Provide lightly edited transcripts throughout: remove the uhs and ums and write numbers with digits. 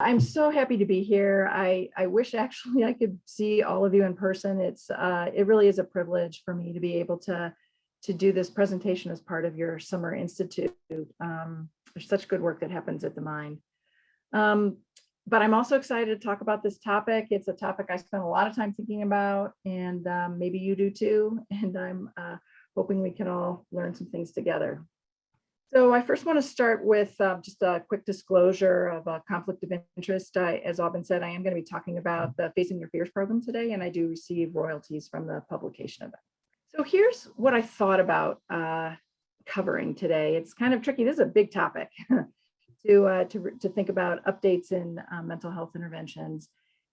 I'm so happy to be here. I wish actually I could see all of you in person. It really is a privilege for me to be able to do this presentation as part of your summer institute. There's such good work that happens at the Mind. But I'm also excited to talk about this topic. It's a topic I spent a lot of time thinking about, and maybe you do too. And I'm hoping we can all learn some things together. So I first want to start with just a quick disclosure of a conflict of interest. As Aubin said, I am going to be talking about the Facing Your Fears program today, and I do receive royalties from the publication of it. So here's what I thought about covering today. It's kind of tricky. This is a big topic to think about updates in mental health interventions.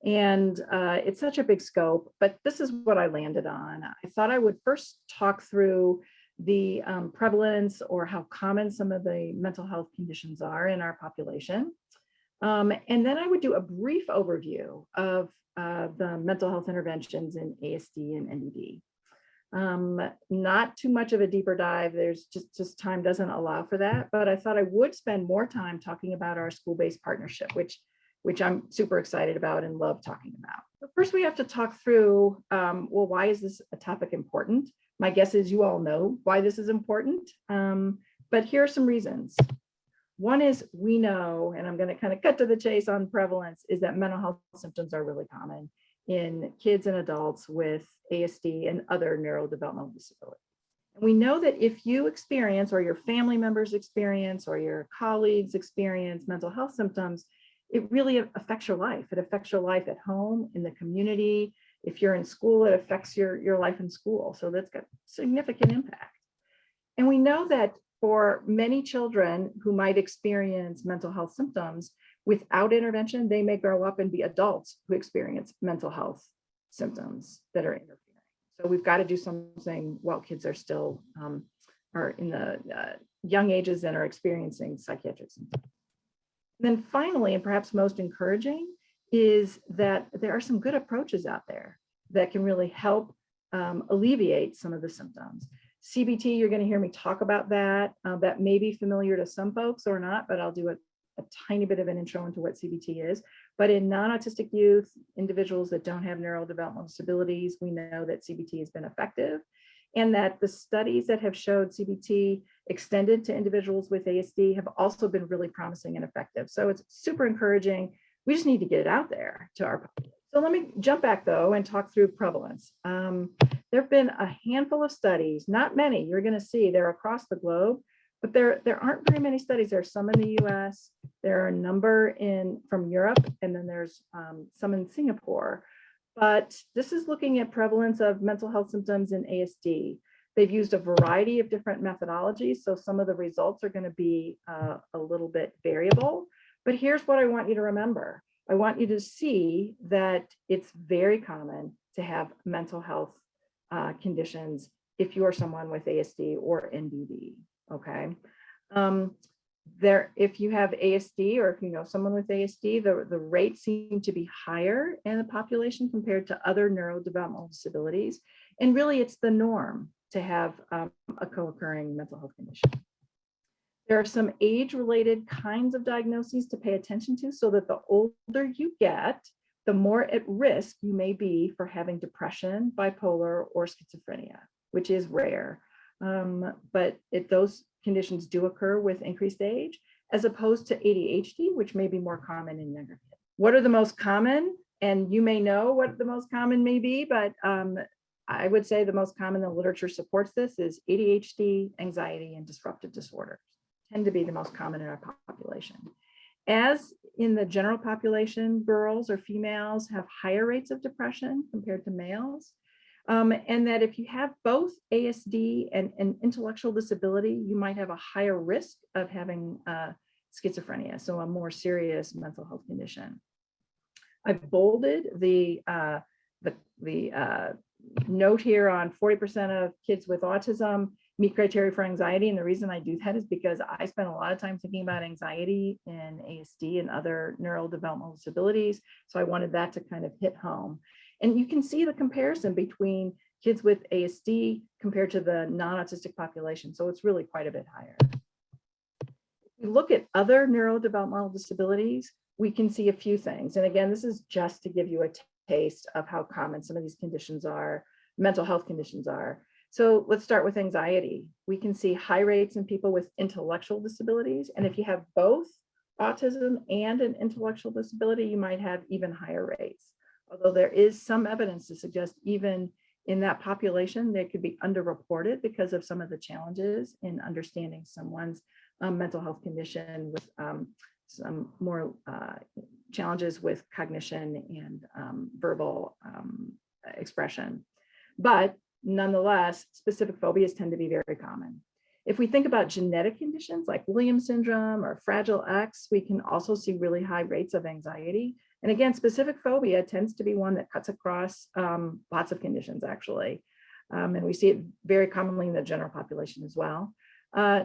And it's such a big scope, but this is what I landed on. I thought I would first talk through the prevalence or how common some of the mental health conditions are in our population. And then I would do a brief overview of the mental health interventions in ASD and NDD. Not too much of a deeper dive. There's just time doesn't allow for that, but I thought I would spend more time talking about our school-based partnership, which I'm super excited about and love talking about. But first we have to talk through, well, why is this a topic important? My guess is you all know why this is important, but here are some reasons. One is we know, and I'm going to kind of cut to the chase on prevalence, is that mental health symptoms are really common in kids and adults with ASD and other neurodevelopmental disabilities. And we know that if you experience, or your family members experience, or your colleagues experience mental health symptoms, it really affects your life. It affects your life at home, in the community. If you're in school, it affects your life in school. So that's got significant impact. And we know that for many children who might experience mental health symptoms, without intervention, they may grow up and be adults who experience mental health symptoms that are interfering. So we've got to do something while kids are still are in the young ages and are experiencing psychiatric symptoms. And then finally, and perhaps most encouraging, is that there are some good approaches out there that can really help alleviate some of the symptoms. CBT, you're going to hear me talk about that. That may be familiar to some folks or not, but I'll do a tiny bit of an intro into what CBT is. But in non-autistic youth, individuals that don't have neurodevelopmental disabilities, we know that CBT has been effective, and that the studies that have showed CBT extended to individuals with ASD have also been really promising and effective. So it's super encouraging. We just need to get it out there to our population. So let me jump back though and talk through prevalence. There have been a handful of studies, not many, you're going to see they're across the globe, but there aren't very many studies. There are some in the US, there are a number from Europe, and then there's some in Singapore. But this is looking at prevalence of mental health symptoms in ASD. They've used a variety of different methodologies, so some of the results are going to be a little bit variable. But here's what I want you to remember. I want you to see that it's very common to have mental health conditions if you are someone with ASD or NDD, okay? If you have ASD, or if you know someone with ASD, the rates seem to be higher in the population compared to other neurodevelopmental disabilities. And really it's the norm to have a co-occurring mental health condition. There are some age-related kinds of diagnoses to pay attention to, so that the older you get, the more at risk you may be for having depression, bipolar, or schizophrenia, which is rare. But those conditions do occur with increased age, as opposed to ADHD, which may be more common in younger kids. What are the most common? And you may know what the most common may be, but I would say the most common, the literature supports this, is ADHD, anxiety, and disruptive disorders tend to be the most common in our population. As in the general population, girls or females have higher rates of depression compared to males. And that if you have both ASD and an intellectual disability, you might have a higher risk of having schizophrenia, so a more serious mental health condition. I've bolded the note here on 40% of kids with autism meet criteria for anxiety. And the reason I do that is because I spent a lot of time thinking about anxiety in ASD and other neurodevelopmental disabilities. So I wanted that to kind of hit home. And you can see the comparison between kids with ASD compared to the non-autistic population. So it's really quite a bit higher. If we look at other neurodevelopmental disabilities, we can see a few things. And again, this is just to give you a taste of how common some of these conditions are, mental health conditions are. So let's start with anxiety. We can see high rates in people with intellectual disabilities. And if you have both autism and an intellectual disability, you might have even higher rates. Although there is some evidence to suggest even in that population, they could be underreported because of some of the challenges in understanding someone's mental health condition, with some more challenges with cognition and verbal expression. But nonetheless, specific phobias tend to be very common. If we think about genetic conditions like Williams syndrome or Fragile X, we can also see really high rates of anxiety. And again, specific phobia tends to be one that cuts across lots of conditions, actually. And we see it very commonly in the general population as well.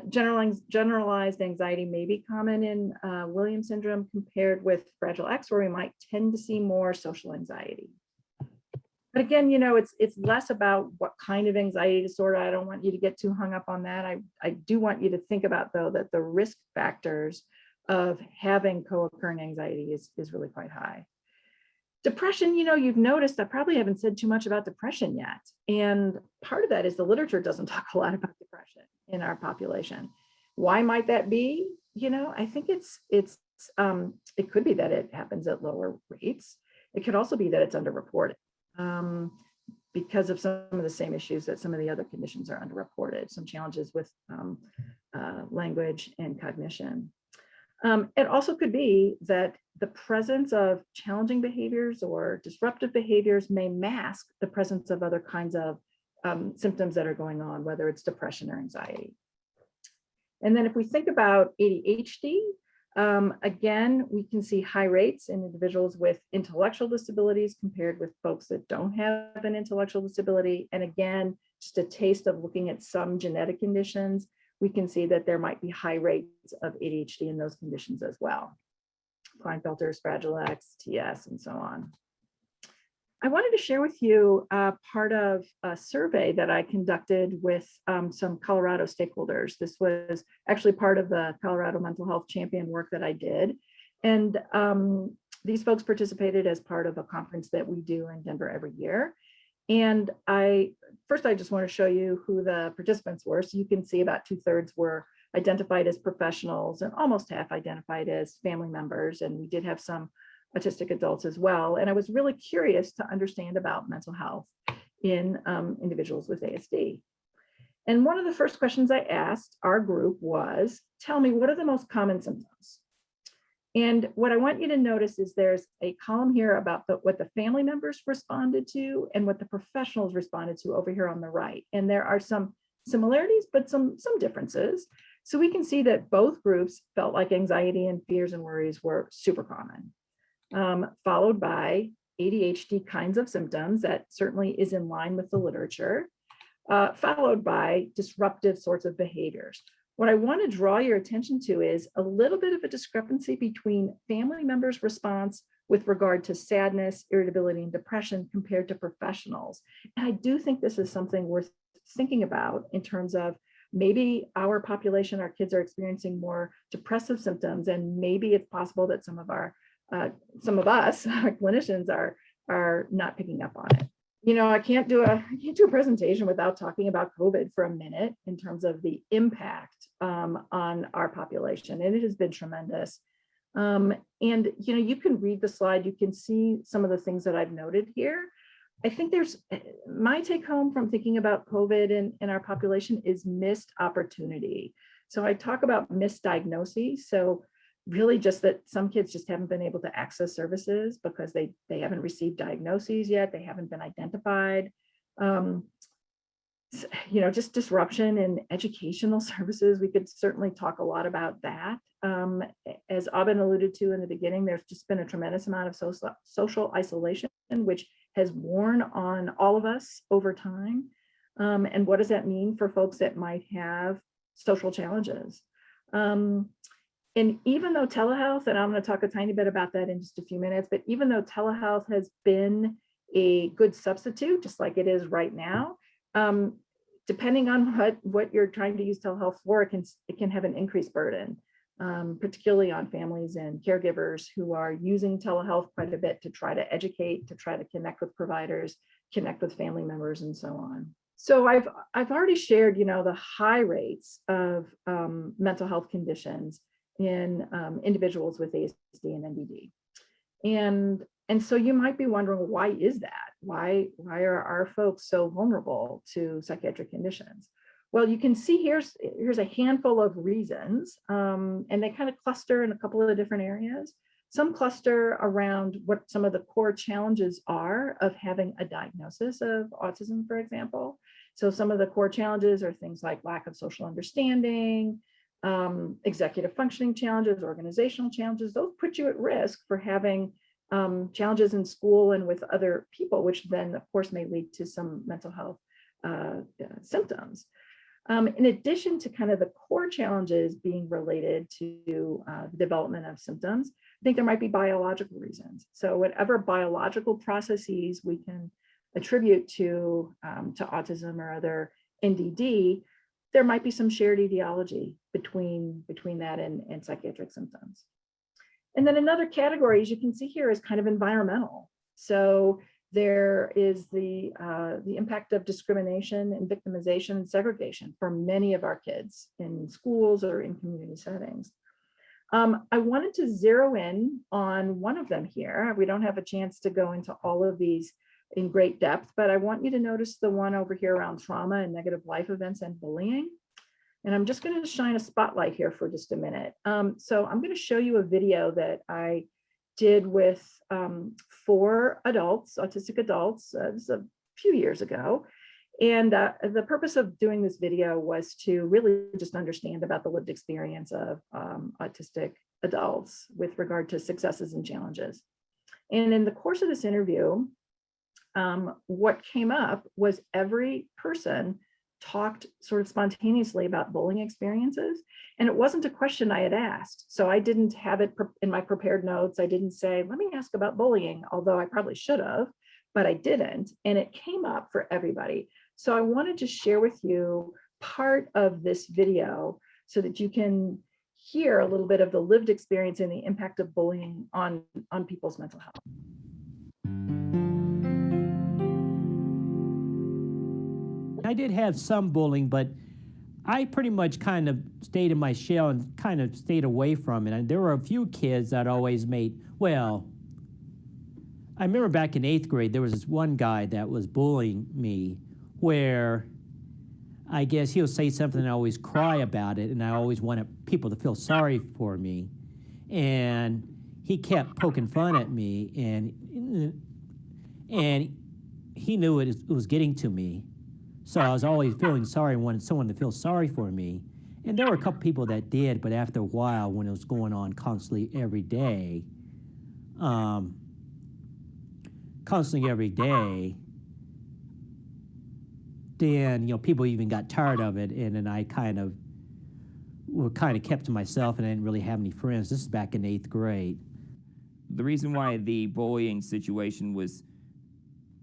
Generalized anxiety may be common in Williams syndrome compared with Fragile X, where we might tend to see more social anxiety. But again, it's less about what kind of anxiety disorder. I don't want you to get too hung up on that. I do want you to think about, though, that the risk factors of having co-occurring anxiety is really quite high. Depression, you've noticed I probably haven't said too much about depression yet. And part of that is the literature doesn't talk a lot about depression in our population. Why might that be? I think it could be that it happens at lower rates. It could also be that it's underreported. Because of some of the same issues that some of the other conditions are underreported, some challenges with language and cognition. It also could be that the presence of challenging behaviors or disruptive behaviors may mask the presence of other kinds of symptoms that are going on, whether it's depression or anxiety. And then if we think about ADHD, again, we can see high rates in individuals with intellectual disabilities compared with folks that don't have an intellectual disability. And again, just a taste of looking at some genetic conditions, we can see that there might be high rates of ADHD in those conditions as well. Klinefelter's, Fragile X, TS, and so on. I wanted to share with you part of a survey that I conducted with some Colorado stakeholders. This was actually part of the Colorado Mental Health Champion work that I did. And these folks participated as part of a conference that we do in Denver every year. And first, I just want to show you who the participants were. So you can see about 2/3 were identified as professionals and almost half identified as family members. And we did have some autistic adults as well. And I was really curious to understand about mental health in individuals with ASD. And one of the first questions I asked our group was, tell me, what are the most common symptoms? And what I want you to notice is there's a column here about what the family members responded to and what the professionals responded to over here on the right. And there are some similarities, but some differences. So we can see that both groups felt like anxiety and fears and worries were super common. Followed by ADHD kinds of symptoms that certainly is in line with the literature, followed by disruptive sorts of behaviors. What I want to draw your attention to is a little bit of a discrepancy between family members' response with regard to sadness, irritability, and depression compared to professionals. And I do think this is something worth thinking about in terms of maybe our population, our kids are experiencing more depressive symptoms, and maybe it's possible that some of us, our clinicians, are not picking up on it. I can't do a presentation without talking about COVID for a minute in terms of the impact on our population, and it has been tremendous. And you can read the slide, you can see some of the things that I've noted here. I think my take home from thinking about COVID in our population is missed opportunity. So I talk about misdiagnosis. So really just that some kids just haven't been able to access services because they haven't received diagnoses yet, they haven't been identified. Just disruption in educational services. We could certainly talk a lot about that. As Aubin alluded to in the beginning, there's just been a tremendous amount of social isolation, which has worn on all of us over time. And what does that mean for folks that might have social challenges? And even though telehealth, and I'm going to talk a tiny bit about that in just a few minutes, but even though telehealth has been a good substitute, just like it is right now, depending on what you're trying to use telehealth for, it can have an increased burden. particularly on families and caregivers who are using telehealth quite a bit to try to educate, to try to connect with providers, connect with family members, and so on. So I've already shared, the high rates of mental health conditions in individuals with ASD and NDD. And so you might be wondering, why is that? Why are our folks so vulnerable to psychiatric conditions? Well, you can see here's a handful of reasons, and they kind of cluster in a couple of different areas. Some cluster around what some of the core challenges are of having a diagnosis of autism, for example. So some of the core challenges are things like lack of social understanding, executive functioning challenges, organizational challenges. Those put you at risk for having challenges in school and with other people, which then, of course, may lead to some mental health symptoms. In addition to kind of the core challenges being related to the development of symptoms, I think there might be biological reasons. So whatever biological processes we can attribute to autism or other NDD, there might be some shared etiology between that and psychiatric symptoms. And then another category, as you can see here, is kind of environmental. So there is the impact of discrimination and victimization and segregation for many of our kids in schools or in community settings. I wanted to zero in on one of them here. We don't have a chance to go into all of these in great depth, but I want you to notice the one over here around trauma and negative life events and bullying. And I'm just going to shine a spotlight here for just a minute. So I'm going to show you a video that I did with 4 adults, autistic adults. This is a few years ago. And the purpose of doing this video was to really just understand about the lived experience of autistic adults with regard to successes and challenges. And in the course of this interview, what came up was every person talked sort of spontaneously about bullying experiences. And it wasn't a question I had asked. So I didn't have it in my prepared notes. I didn't say, let me ask about bullying, although I probably should have, but I didn't. And it came up for everybody. So I wanted to share with you part of this video so that you can hear a little bit of the lived experience and the impact of bullying on people's mental health. I did have some bullying, but I pretty much kind of stayed in my shell and kind of stayed away from it. And there were a few kids that always made, well, I remember back in 8th grade, there was this one guy that was bullying me where I guess he'll say something and I always cry about it, and I always wanted people to feel sorry for me. And he kept poking fun at me, and he knew it was getting to me. So I was always feeling sorry and wanted someone to feel sorry for me. And there were a couple people that did, but after a while, when it was going on constantly every day, then, people even got tired of it, and then I kind of kept to myself, and I didn't really have any friends. This is back in 8th grade. The reason why the bullying situation was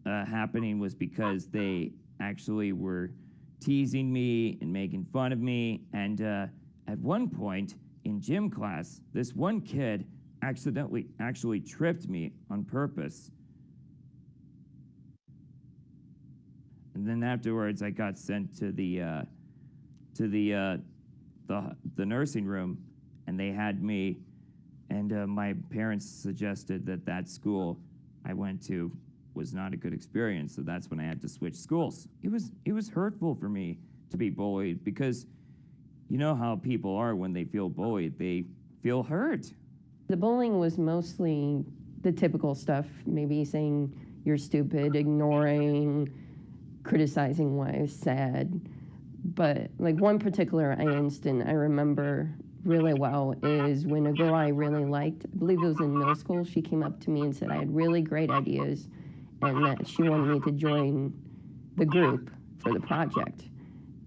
happening was because they actually were teasing me and making fun of me. And at one point in gym class, this one kid actually tripped me on purpose. And then afterwards, I got sent to the nursing room, and they had me. And my parents suggested that school I went to was not a good experience, so that's when I had to switch schools. It was hurtful for me to be bullied, because you know how people are when they feel bullied, they feel hurt. The bullying was mostly the typical stuff, maybe saying you're stupid, ignoring, criticizing why I was sad. But like one particular instant I remember really well is when a girl I really liked, I believe it was in middle school, she came up to me and said I had really great ideas and that she wanted me to join the group for the project.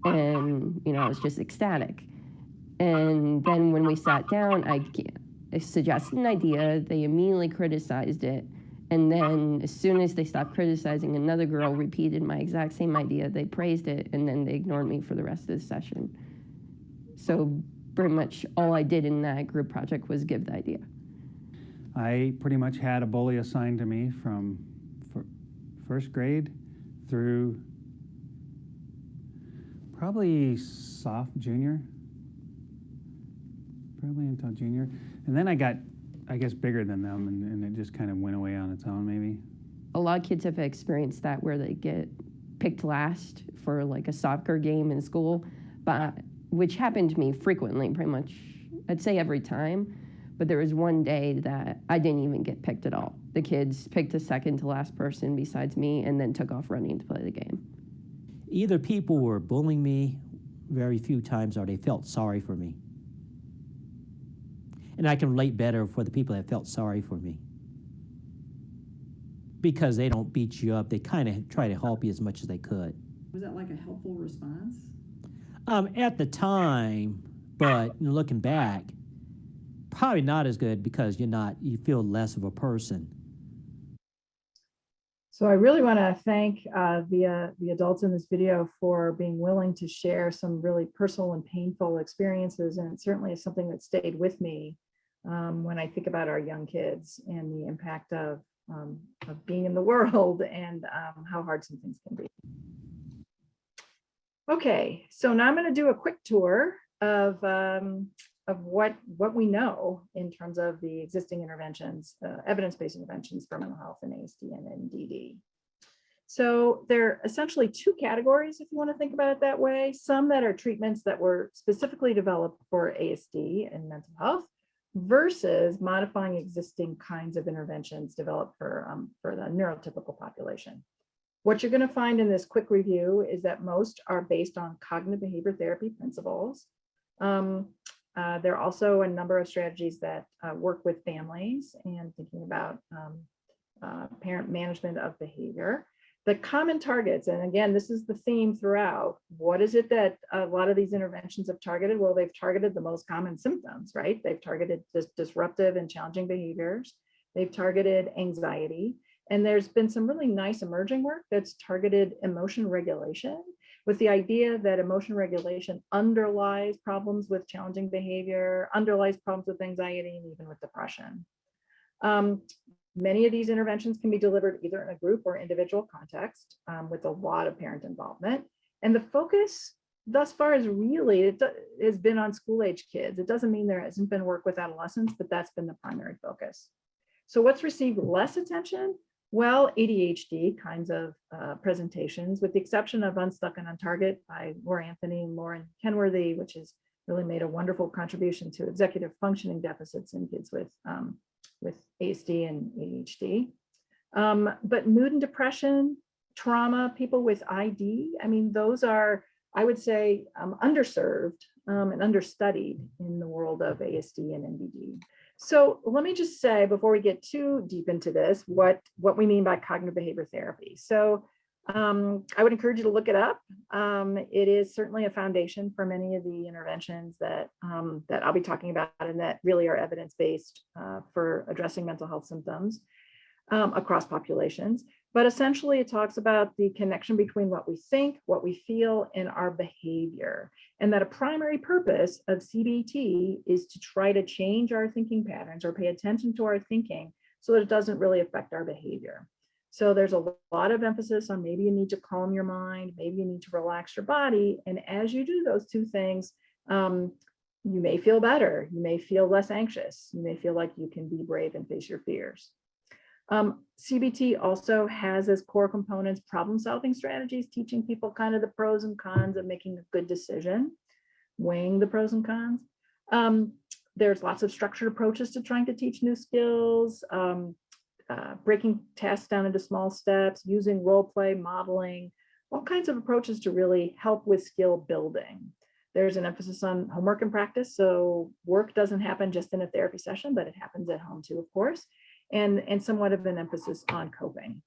And, I was just ecstatic. And then when we sat down, I suggested an idea, they immediately criticized it. And then as soon as they stopped criticizing, another girl repeated my exact same idea. They praised it, and then they ignored me for the rest of the session. So pretty much all I did in that group project was give the idea. I pretty much had a bully assigned to me from first grade through probably junior, probably until junior. And then I got, I guess, bigger than them, and it just kind of went away on its own, maybe. A lot of kids have experienced that where they get picked last for like a soccer game in school, but which happened to me frequently, pretty much, I'd say every time. But there was one day that I didn't even get picked at all. The kids picked the second to last person besides me and then took off running to play the game. Either people were bullying me very few times or they felt sorry for me. And I can relate better for the people that felt sorry for me. Because they don't beat you up, they kind of try to help you as much as they could. Was that like a helpful response? At the time, but looking back, probably not as good because you feel less of a person. So I really want to thank the adults in this video for being willing to share some really personal and painful experiences. And it certainly is something that stayed with me when I think about our young kids and the impact of being in the world and how hard some things can be. Okay, so now I'm going to do a quick tour of what we know in terms of the existing interventions, evidence-based interventions for mental health in ASD and NDD. So there are essentially two categories, if you want to think about it that way. Some that are treatments that were specifically developed for ASD and mental health versus modifying existing kinds of interventions developed for the neurotypical population. What you're going to find in this quick review is that most are based on cognitive behavior therapy principles. There are also a number of strategies that work with families and thinking about parent management of behavior. The common targets, and again, this is the theme throughout, what is it that a lot of these interventions have targeted? Well, they've targeted the most common symptoms, right? They've targeted disruptive and challenging behaviors. They've targeted anxiety. And there's been some really nice emerging work that's targeted emotion regulation, with the idea that emotion regulation underlies problems with challenging behavior, underlies problems with anxiety, and even with depression. Many of these interventions can be delivered either in a group or individual context with a lot of parent involvement. And the focus thus far is really, it has been on school-age kids. It doesn't mean there hasn't been work with adolescents, but that's been the primary focus. So what's received less attention? Well, ADHD kinds of presentations, with the exception of Unstuck and Untarget by Laura Anthony and Lauren Kenworthy, which has really made a wonderful contribution to executive functioning deficits in kids with ASD and ADHD. But mood and depression, trauma, people with ID, I mean, those are, I would say, underserved and understudied in the world of ASD and NDD. So let me just say, before we get too deep into this, what we mean by cognitive behavior therapy. So I would encourage you to look it up. It is certainly a foundation for many of the interventions that I'll be talking about and that really are evidence-based for addressing mental health symptoms across populations. But essentially, it talks about the connection between what we think, what we feel, and our behavior. And that a primary purpose of CBT is to try to change our thinking patterns or pay attention to our thinking so that it doesn't really affect our behavior. So there's a lot of emphasis on maybe you need to calm your mind, maybe you need to relax your body. And as you do those two things, you may feel better, you may feel less anxious, you may feel like you can be brave and face your fears. CBT also has as core components problem-solving strategies, teaching people kind of the pros and cons of making a good decision, weighing the pros and cons. There's lots of structured approaches to trying to teach new skills, breaking tasks down into small steps, using role play, modeling, all kinds of approaches to really help with skill building. There's an emphasis on homework and practice. So work doesn't happen just in a therapy session, but it happens at home too, of course. And somewhat of an emphasis on coping.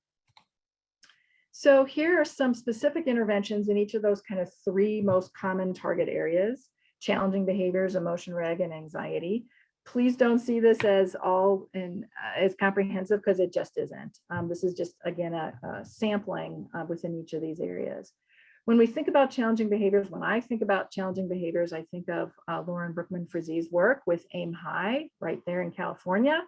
So here are some specific interventions in each of those kind of three most common target areas: challenging behaviors, emotion reg, and anxiety. Please don't see this as all as comprehensive, because it just isn't. This is just, again, a sampling within each of these areas. When we think about challenging behaviors, when I think about challenging behaviors, I think of Lauren Brookman-Frizzie's work with Aim High right there in California,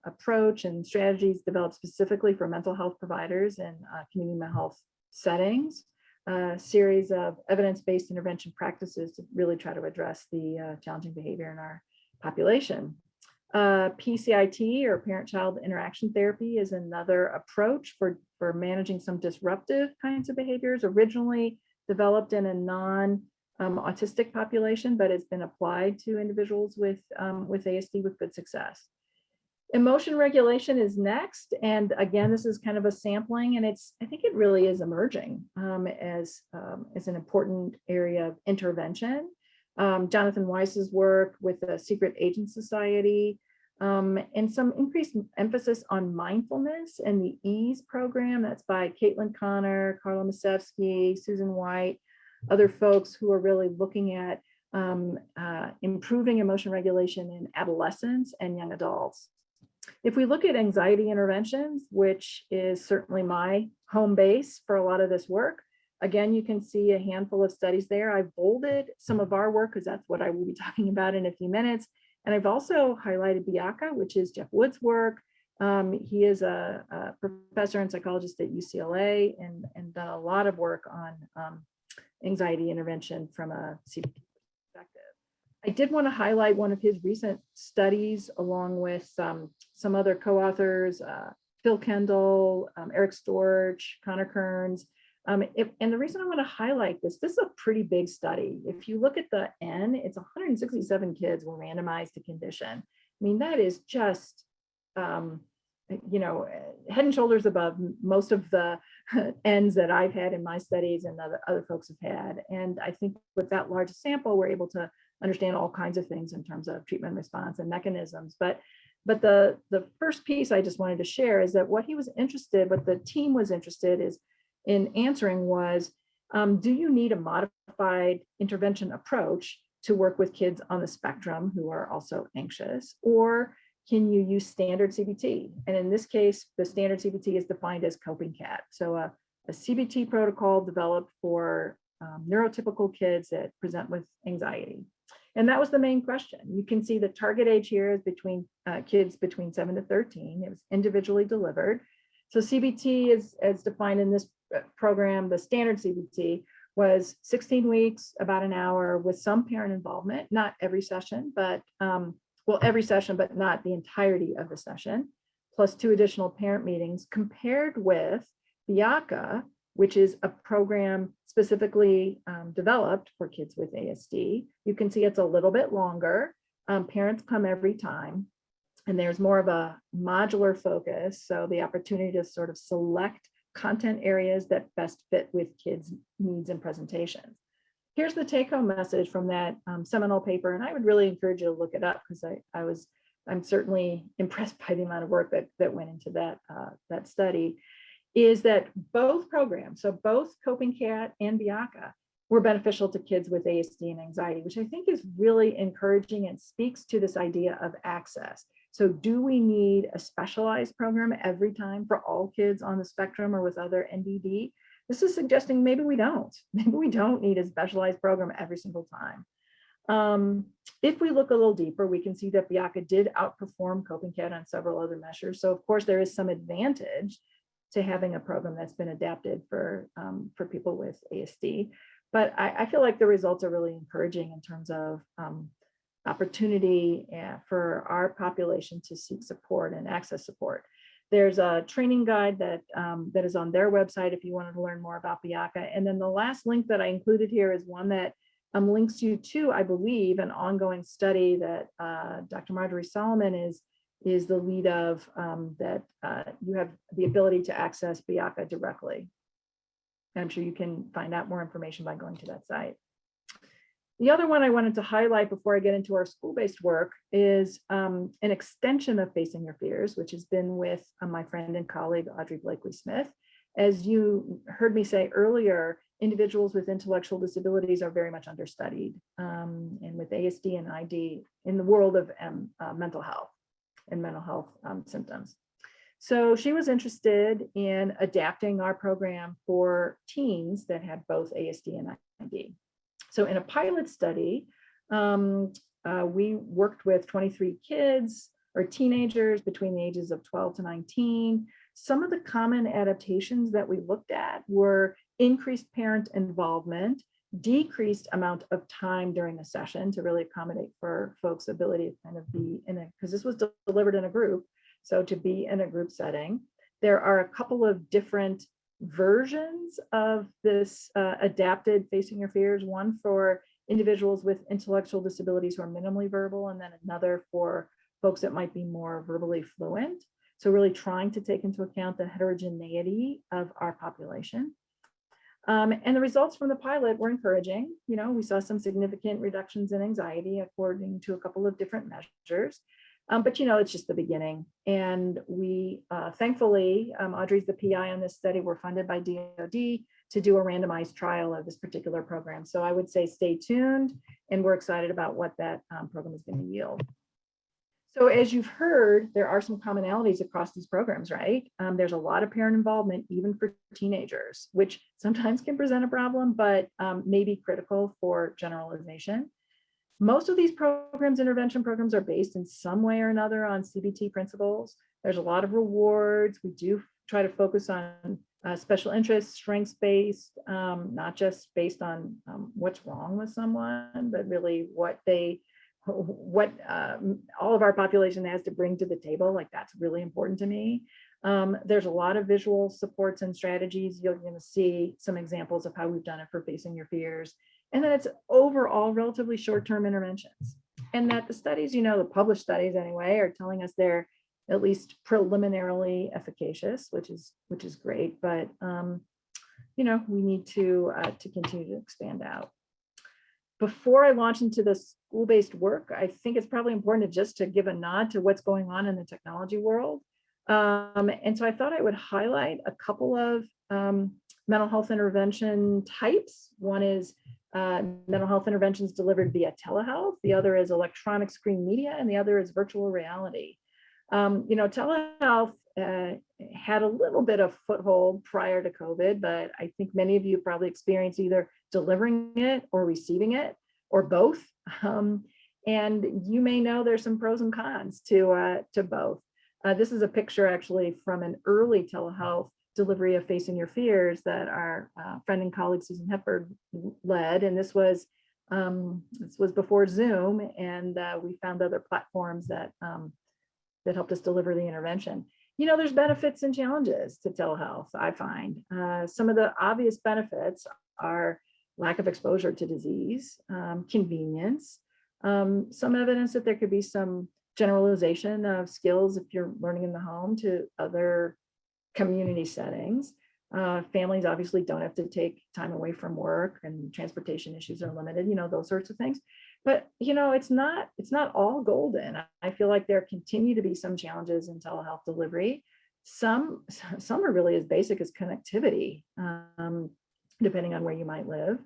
approach and strategies developed specifically for mental health providers in community mental health settings, a series of evidence-based intervention practices to really try to address the challenging behavior in our population. Pcit, or parent-child interaction therapy, is another approach for managing some disruptive kinds of behaviors, originally developed in a non-autistic population, but it's been applied to individuals with ASD with good success. Emotion regulation is next. And again, this is kind of a sampling, and I think it really is emerging as an important area of intervention. Jonathan Weiss's work with the Secret Agent Society, and some increased emphasis on mindfulness and the EASE program. That's by Caitlin Connor, Carla Masevsky, Susan White, other folks who are really looking at improving emotion regulation in adolescents and young adults. If we look at anxiety interventions, which is certainly my home base for a lot of this work, again, you can see a handful of studies there. I've bolded some of our work because that's what I will be talking about in a few minutes. And I've also highlighted Biaka, which is Jeff Wood's work. He is a professor and psychologist at UCLA and done a lot of work on anxiety intervention from a CBT perspective. I did want to highlight one of his recent studies along with some other co-authors, Phil Kendall, Eric Storch, Connor Kearns. And the reason I want to highlight this is a pretty big study. If you look at the N, it's 167 kids were randomized to condition. I mean, that is just, you know, head and shoulders above most of the N's that I've had in my studies and other folks have had. And I think with that large sample, we're able to understand all kinds of things in terms of treatment response and mechanisms. But the first piece I just wanted to share is that what the team was interested in answering was, do you need a modified intervention approach to work with kids on the spectrum who are also anxious, or can you use standard CBT? And in this case, the standard CBT is defined as coping cat. So a CBT protocol developed for neurotypical kids that present with anxiety. And that was the main question. You can see the target age here is between kids between 7 to 13. It was individually delivered. So CBT is as defined in this program. The standard CBT was 16 weeks, about an hour, with some parent involvement, not every session, but every session, but not the entirety of the session, plus 2 additional parent meetings, compared with Biaka, which is a program specifically developed for kids with ASD. You can see it's a little bit longer. Parents come every time, and there's more of a modular focus. So the opportunity to sort of select content areas that best fit with kids' needs and presentations. Here's the take-home message from that seminal paper, and I would really encourage you to look it up because I'm certainly impressed by the amount of work that went into that study. Is that both programs, so both Coping Cat and Biaka, were beneficial to kids with ASD and anxiety, which I think is really encouraging and speaks to this idea of access. So do we need a specialized program every time for all kids on the spectrum or with other NDD? This is suggesting maybe we don't. Maybe we don't need a specialized program every single time. If we look a little deeper, we can see that Biaka did outperform Coping Cat on several other measures. So of course there is some advantage to having a program that's been adapted for people with ASD. But I feel like the results are really encouraging in terms of opportunity for our population to seek support and access support. There's a training guide that is on their website if you wanted to learn more about Biaka. And then the last link that I included here is one that links you to, I believe, an ongoing study that Dr. Marjorie Solomon is the lead of, that you have the ability to access Biaka directly. And I'm sure you can find out more information by going to that site. The other one I wanted to highlight before I get into our school-based work is an extension of Facing Your Fears, which has been with my friend and colleague, Audrey Blakely-Smith. As you heard me say earlier, individuals with intellectual disabilities are very much understudied, and with ASD and ID in the world of mental health and mental health symptoms. So she was interested in adapting our program for teens that had both ASD and IND. So in a pilot study, we worked with 23 kids or teenagers between the ages of 12 to 19. Some of the common adaptations that we looked at were increased parent involvement, decreased amount of time during the session to really accommodate for folks' ability to kind of be in it, because this was delivered in a group. So to be in a group setting, there are a couple of different versions of this adapted facing your fears, one for individuals with intellectual disabilities who are minimally verbal, and then another for folks that might be more verbally fluent. So really trying to take into account the heterogeneity of our population. And the results from the pilot were encouraging. You know, we saw some significant reductions in anxiety according to a couple of different measures. But you know, it's just the beginning. And we, thankfully, Audrey's the PI on this study. We're funded by DoD to do a randomized trial of this particular program. So I would say stay tuned, and we're excited about what that program is going to yield. So as you've heard, there are some commonalities across these programs, right? There's a lot of parent involvement, even for teenagers, which sometimes can present a problem, but may be critical for generalization. Most of these programs, intervention programs, are based in some way or another on CBT principles. There's a lot of rewards. We do try to focus on special interests, strengths-based, not just based on what's wrong with someone, but really what all of our population has to bring to the table. Like, that's really important to me. There's a lot of visual supports and strategies. You're going to see some examples of how we've done it for facing your fears. And then it's overall relatively short-term interventions. And that the studies, you know, the published studies anyway, are telling us they're at least preliminarily efficacious, which is great. But you know, we need to continue to expand out. Before I launch into the school-based work, I think it's probably important to give a nod to what's going on in the technology world. And so I thought I would highlight a couple of mental health intervention types. One is mental health interventions delivered via telehealth. The other is electronic screen media, and the other is virtual reality. You know, telehealth had a little bit of foothold prior to COVID, but I think many of you probably experienced either delivering it or receiving it, or both. And you may know there's some pros and cons to both. This is a picture actually from an early telehealth delivery of Facing Your Fears that our friend and colleague Susan Hepburn led, and this was before Zoom, and we found other platforms that helped us deliver the intervention. You know, there's benefits and challenges to telehealth, I find. Some of the obvious benefits are lack of exposure to disease, convenience, some evidence that there could be some generalization of skills if you're learning in the home to other community settings. Families obviously don't have to take time away from work, and transportation issues are limited, you know, those sorts of things. But, you know, it's not all golden. I feel like there continue to be some challenges in telehealth delivery. Some are really as basic as connectivity, depending on where you might live.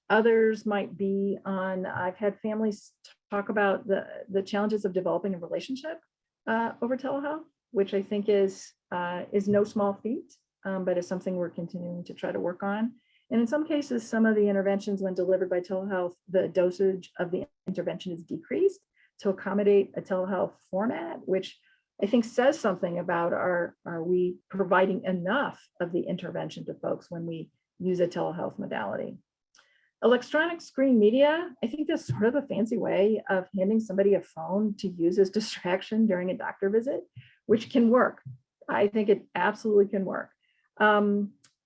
Others might be on, I've had families talk about the challenges of developing a relationship over telehealth, which I think is no small feat, but is something we're continuing to try to work on. And in some cases, some of the interventions when delivered by telehealth, the dosage of the intervention is decreased to accommodate a telehealth format, which I think says something about are we providing enough of the intervention to folks when we use a telehealth modality. Electronic screen media, I think that's sort of a fancy way of handing somebody a phone to use as distraction during a doctor visit, which can work. I think it absolutely can work.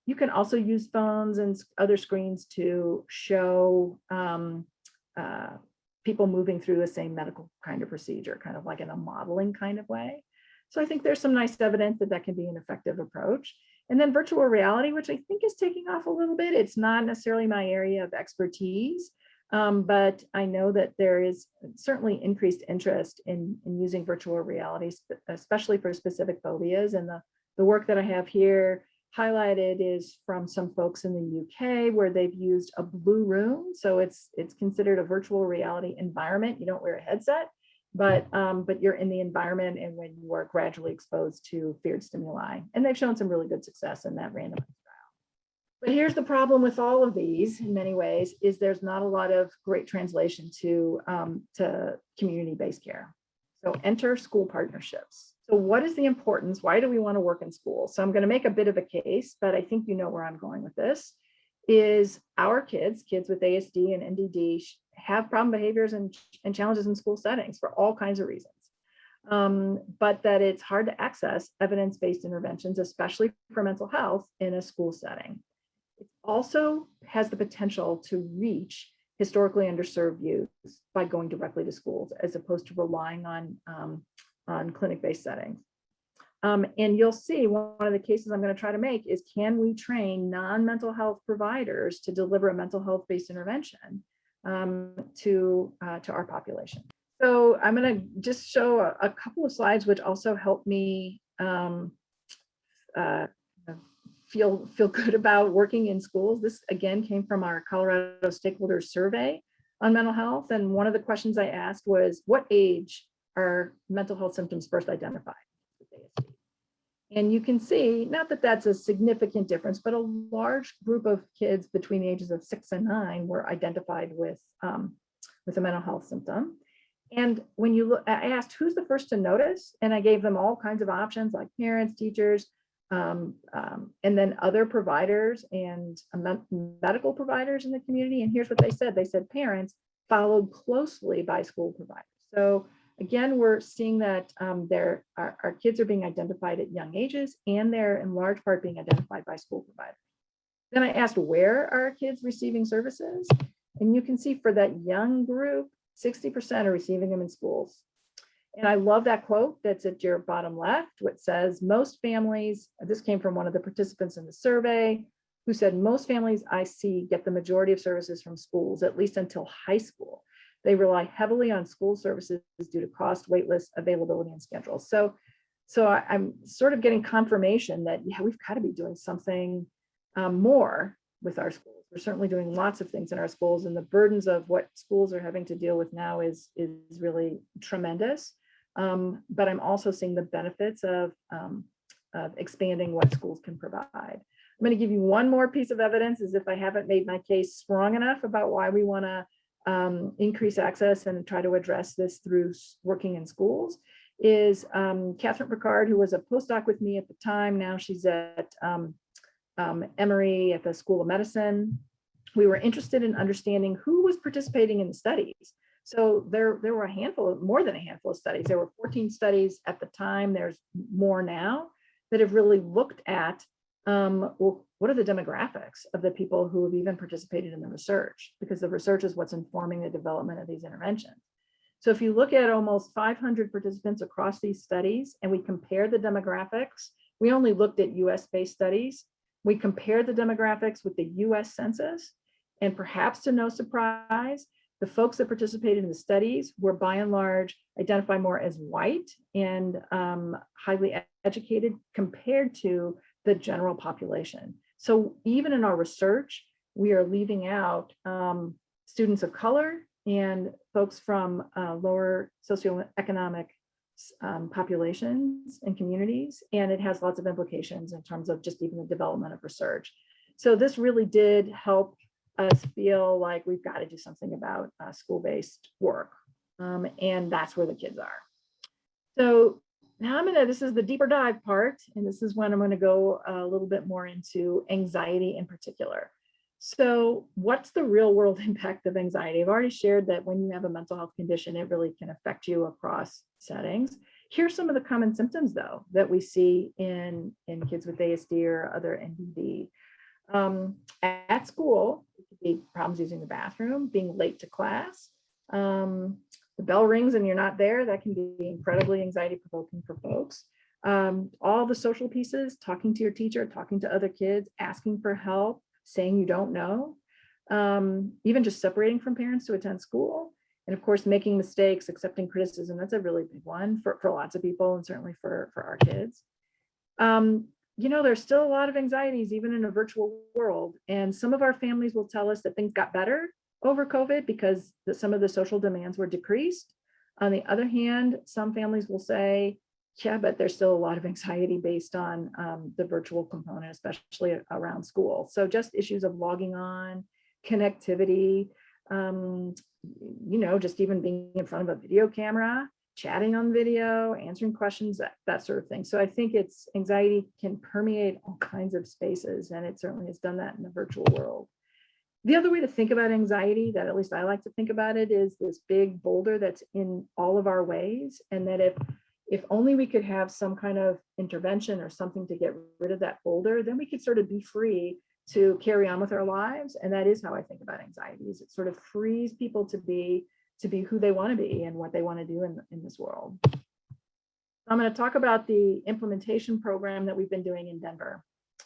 You can also use phones and other screens to show people moving through the same medical kind of procedure, kind of like in a modeling kind of way. So I think there's some nice evidence that that can be an effective approach. And then virtual reality, which I think is taking off a little bit. It's not necessarily my area of expertise, but I know that there is certainly increased interest in using virtual reality, especially for specific phobias. And the work that I have here highlighted is from some folks in the UK where they've used a blue room. So it's considered a virtual reality environment. You don't wear a headset, but you're in the environment and when you are gradually exposed to feared stimuli. And they've shown some really good success in that randomized trial. But here's the problem with all of these in many ways is there's not a lot of great translation to community-based care. So enter school partnerships. So what is the importance? Why do we want to work in schools? So I'm going to make a bit of a case, but I think you know where I'm going with this, is our kids with ASD and NDD have problem behaviors and challenges in school settings for all kinds of reasons. But that it's hard to access evidence-based interventions, especially for mental health in a school setting. It also has the potential to reach historically underserved youth by going directly to schools, as opposed to relying on clinic-based settings. And you'll see one of the cases I'm going to try to make is, can we train non-mental health providers to deliver a mental health-based intervention to our population? So I'm going to just show a couple of slides which also help me feel good about working in schools. This again came from our Colorado Stakeholders Survey on mental health. And one of the questions I asked was, what age are mental health symptoms first identified? And you can see, not that that's a significant difference, but a large group of kids between the ages of 6 and 9 were identified with a mental health symptom. And when you look, I asked who's the first to notice, and I gave them all kinds of options like parents, teachers, and then other providers and medical providers in the community. And here's what they said. They said parents, followed closely by school providers. So again, we're seeing that our kids are being identified at young ages, and they're in large part being identified by school providers. Then I asked, where are our kids receiving services? And you can see for that young group, 60% are receiving them in schools. And I love that quote that's at your bottom left, which says, most families, this came from one of the participants in the survey, who said, most families I see get the majority of services from schools, at least until high school. They rely heavily on school services due to cost, wait lists, availability, and schedules. So I'm sort of getting confirmation that, yeah, we've got to be doing something more with our schools. We're certainly doing lots of things in our schools, and the burdens of what schools are having to deal with now is really tremendous. But I'm also seeing the benefits of expanding what schools can provide. I'm going to give you one more piece of evidence, as if I haven't made my case strong enough about why we want to increase access and try to address this through working in schools, is Catherine Picard, who was a postdoc with me at the time. Now she's at Emory at the School of Medicine. We were interested in understanding who was participating in the studies. So there were more than a handful of studies. There were 14 studies at the time. There's more now that have really looked at well, what are the demographics of the people who have even participated in the research, because the research is what's informing the development of these interventions. So if you look at almost 500 participants across these studies and we compare the demographics, we only looked at US-based studies. We compared the demographics with the US Census, and perhaps to no surprise, the folks that participated in the studies were by and large identified more as white and highly educated compared to the general population. So even in our research, we are leaving out students of color and folks from lower socioeconomic populations and communities, and it has lots of implications in terms of just even the development of research. So this really did help us feel like we've got to do something about school-based work, and that's where the kids are. So now this is the deeper dive part, and this is when I'm going to go a little bit more into anxiety in particular. So what's the real world impact of anxiety? I've already shared that when you have a mental health condition, it really can affect you across settings. Here's some of the common symptoms, though, that we see in kids with ASD or other NDD. At school, it could be problems using the bathroom, being late to class. The bell rings and you're not there. That can be incredibly anxiety provoking for folks. All the social pieces, talking to your teacher, talking to other kids, asking for help, saying you don't know, even just separating from parents to attend school. And of course, making mistakes, accepting criticism. That's a really big one for lots of people, and certainly for our kids. You know, there's still a lot of anxieties, even in a virtual world. And some of our families will tell us that things got better over COVID because some of the social demands were decreased. On the other hand, some families will say, yeah, but there's still a lot of anxiety based on the virtual component, especially around school. So just issues of logging on, connectivity, just even being in front of a video camera, chatting on video, answering questions, that sort of thing. So I think anxiety can permeate all kinds of spaces, and it certainly has done that in the virtual world. The other way to think about anxiety, that at least I like to think about it, is this big boulder that's in all of our ways, and that if only we could have some kind of intervention or something to get rid of that boulder, then we could sort of be free to carry on with our lives. And that is how I think about anxiety, is it sort of frees people to be who they want to be and what they want to do in this world. I'm going to talk about the implementation program that we've been doing in Denver,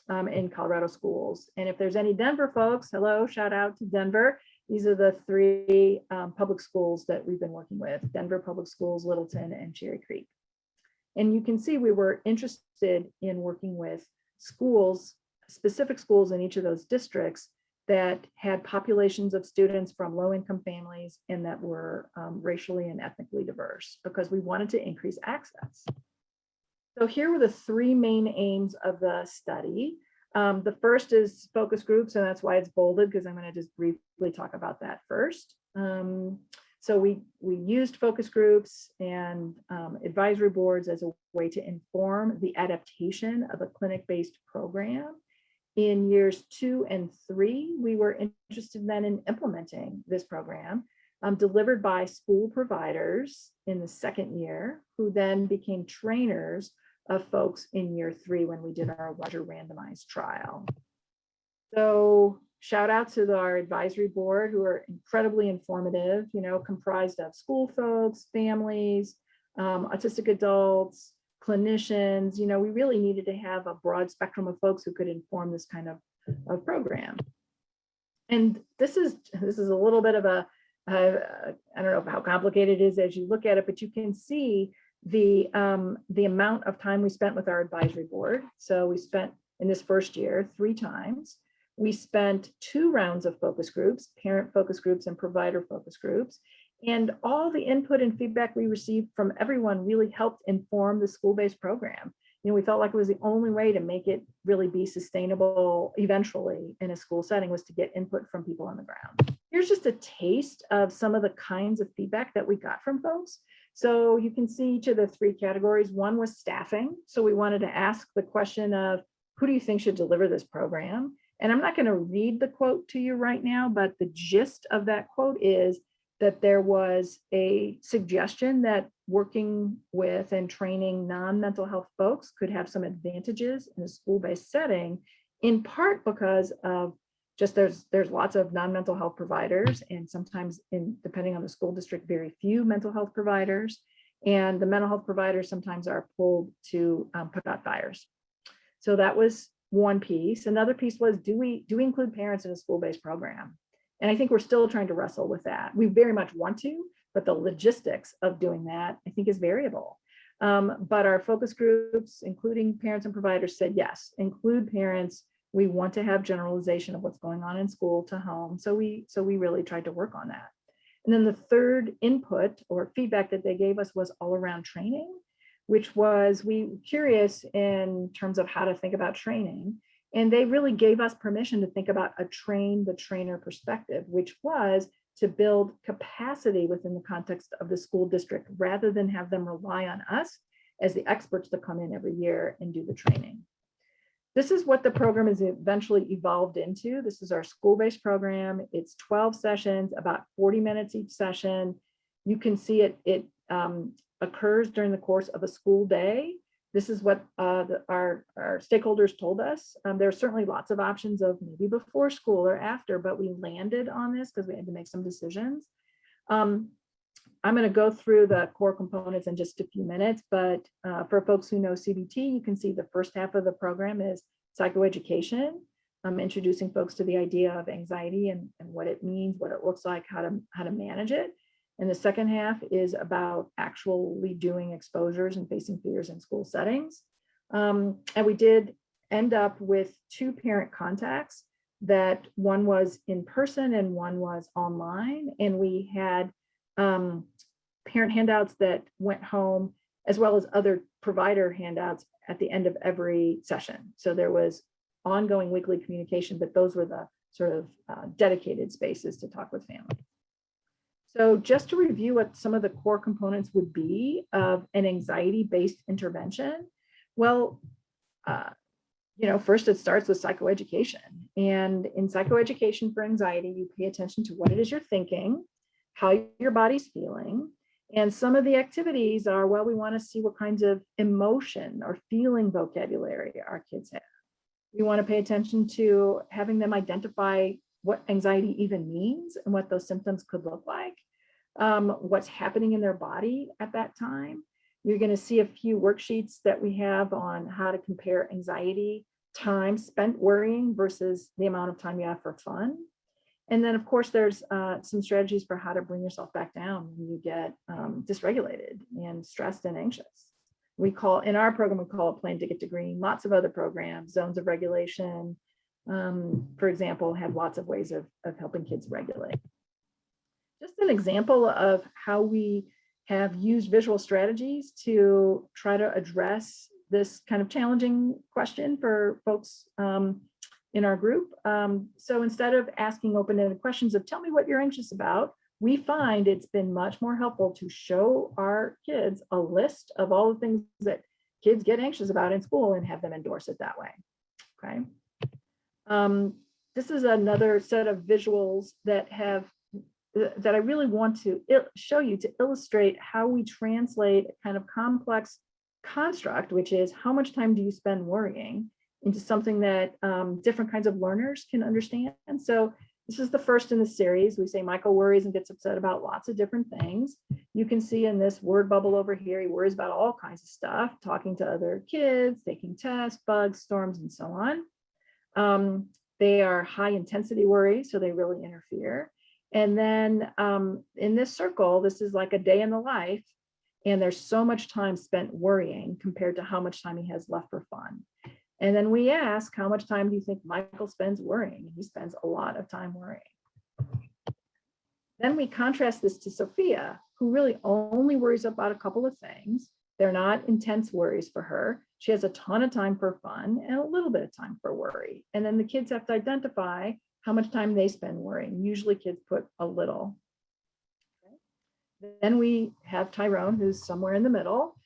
in Colorado schools. And if there's any Denver folks, hello, shout out to Denver. These are the three public schools that we've been working with: Denver Public Schools, Littleton, and Cherry Creek. And you can see we were interested in working with schools, specific schools in each of those districts that had populations of students from low-income families and that were racially and ethnically diverse, because we wanted to increase access. So here were the three main aims of the study. The first is focus groups, and that's why it's bolded, because I'm going to just briefly talk about that first. So we used focus groups and advisory boards as a way to inform the adaptation of a clinic-based program. In years 2 and 3, we were interested then in implementing this program, delivered by school providers in the second year, who then became trainers of folks in year 3 when we did our larger randomized trial. So shout out to our advisory board, who are incredibly informative, comprised of school folks, families, autistic adults, clinicians. We really needed to have a broad spectrum of folks who could inform this kind of program. And this is a little bit of I don't know how complicated it is as you look at it, but you can see the amount of time we spent with our advisory board. So we spent in this first year 3 times. We spent 2 rounds of focus groups, parent focus groups and provider focus groups. And all the input and feedback we received from everyone really helped inform the school-based program. We felt like it was the only way to make it really be sustainable eventually in a school setting, was to get input from people on the ground. Here's just a taste of some of the kinds of feedback that we got from folks. So you can see each of the 3 categories. One was staffing. So we wanted to ask the question of, who do you think should deliver this program? And I'm not going to read the quote to you right now, but the gist of that quote is that there was a suggestion that working with and training non-mental health folks could have some advantages in a school-based setting, in part because of just there's lots of non-mental health providers, and sometimes, depending on the school district, very few mental health providers, and the mental health providers sometimes are pulled to put out fires. So that was one piece. Another piece was, do we include parents in a school-based program? And I think we're still trying to wrestle with that. We very much want to, but the logistics of doing that, I think, is variable. But our focus groups, including parents and providers, said yes, include parents. We want to have generalization of what's going on in school to home. So we really tried to work on that. And then the third input or feedback that they gave us was all around training, which was, we were curious in terms of how to think about training. And they really gave us permission to think about a train the trainer perspective, which was to build capacity within the context of the school district, rather than have them rely on us as the experts to come in every year and do the training. This is what the program has eventually evolved into. This is our school-based program. It's 12 sessions, about 40 minutes each session. You can see it occurs during the course of a school day. This is what our stakeholders told us. There are certainly lots of options of maybe before school or after, but we landed on this because we had to make some decisions. I'm going to go through the core components in just a few minutes, but for folks who know CBT, you can see the first half of the program is psychoeducation, introducing folks to the idea of anxiety and what it means, what it looks like, how to manage it. And the second half is about actually doing exposures and facing fears in school settings. And we did end up with 2 parent contacts, that one was in person and one was online. And we had parent handouts that went home, as well as other provider handouts at the end of every session. So there was ongoing weekly communication, but those were the sort of dedicated spaces to talk with families. So just to review what some of the core components would be of an anxiety-based intervention. Well, first it starts with psychoeducation. And in psychoeducation for anxiety, you pay attention to what it is you're thinking, how your body's feeling. And some of the activities are, well, we want to see what kinds of emotion or feeling vocabulary our kids have. We want to pay attention to having them identify what anxiety even means and what those symptoms could look like, what's happening in their body at that time. You're going to see a few worksheets that we have on how to compare anxiety time spent worrying versus the amount of time you have for fun. And then, of course, there's some strategies for how to bring yourself back down when you get dysregulated and stressed and anxious. In our program, we call it Plan to Get to Green. Lots of other programs, zones of regulation, for example, have lots of ways of helping kids regulate. Just an example of how we have used visual strategies to try to address this kind of challenging question for folks in our group. So instead of asking open-ended questions of tell me what you're anxious about, we find it's been much more helpful to show our kids a list of all the things that kids get anxious about in school and have them endorse it that way. Okay. This is another set of visuals that I really want to show you to illustrate how we translate a kind of complex construct, which is how much time do you spend worrying, into something that different kinds of learners can understand. And so this is the first in the series. We say Michael worries and gets upset about lots of different things. You can see in this word bubble over here, he worries about all kinds of stuff, talking to other kids, taking tests, bugs, storms, and so on. They are high intensity worries, so they really interfere. And then in this circle, this is like a day in the life, and there's so much time spent worrying compared to how much time he has left for fun. And then we ask, how much time do you think Michael spends worrying? He spends a lot of time worrying. Then we contrast this to Sophia, who really only worries about a couple of things. They're not intense worries for her. She has a ton of time for fun and a little bit of time for worry. And then the kids have to identify how much time they spend worrying. Usually kids put a little. Okay. Then we have Tyrone, who's somewhere in the middle.